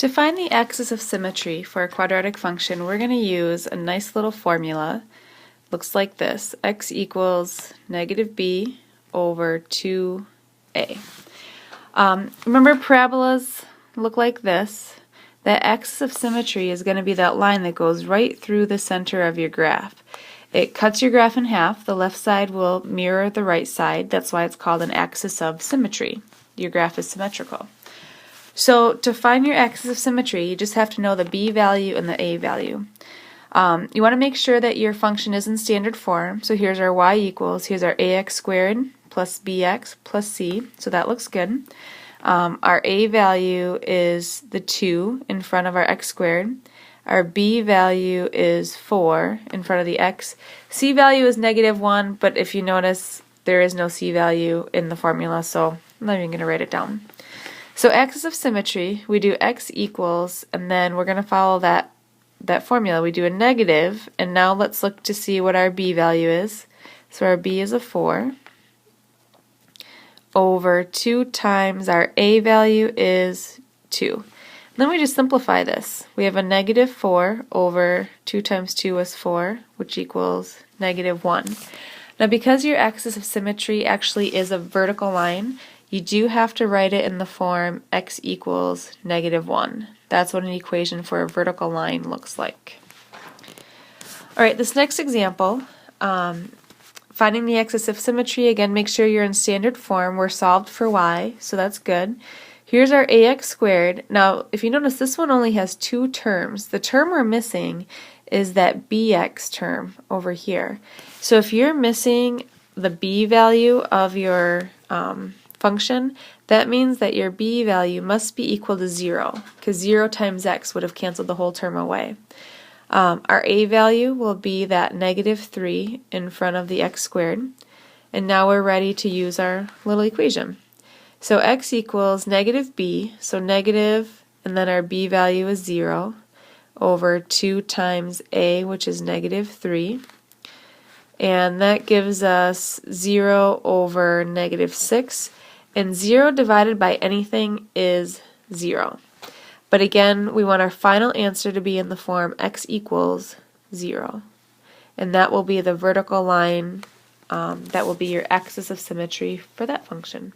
To find the axis of symmetry for a quadratic function, we're going to use a nice little formula. Looks like this: x equals negative b over 2a. Remember, parabolas look like this. The axis of symmetry is going to be that line that goes right through the center of your graph. It cuts your graph in half. The left side will mirror the right side. That's why it's called an axis of symmetry. Your graph is symmetrical. So to find your axis of symmetry, you just have to know the b value and the a value. You want to make sure that your function is in standard form. So here's our y equals, here's our ax squared plus bx plus c, so that looks good. Our a value is the 2 in front of our x squared. Our b value is 4 in front of the x. C value is negative 1, but if you notice, there is no c value in the formula, so I'm not even going to write it down. So axis of symmetry, we do x equals, and then we're going to follow that formula. We do a negative, and now let's look to see what our b value is. So our b is a 4 over 2 times our a value is 2. Then we just simplify this. We have a negative 4 over 2 times 2 is 4, which equals negative 1. Now because your axis of symmetry actually is a vertical line, you do have to write it in the form x equals negative 1. That's what an equation for a vertical line looks like. Alright, this next example, finding the axis of symmetry, again, make sure you're in standard form. We're solved for y, so that's good. Here's our ax squared. Now, if you notice, this one only has 2 terms. The term we're missing is that bx term over here. So if you're missing the b value of your function, that means that your b value must be equal to 0, because 0 times x would have canceled the whole term away. Our a value will be that negative 3 in front of the x squared, and now we're ready to use our little equation. So x equals negative b, so negative, and then our b value is 0, over 2 times a, which is negative 3, and that gives us 0 over negative 6, and 0 divided by anything is 0. But again, we want our final answer to be in the form x equals 0. And that will be the vertical line, that will be your axis of symmetry for that function.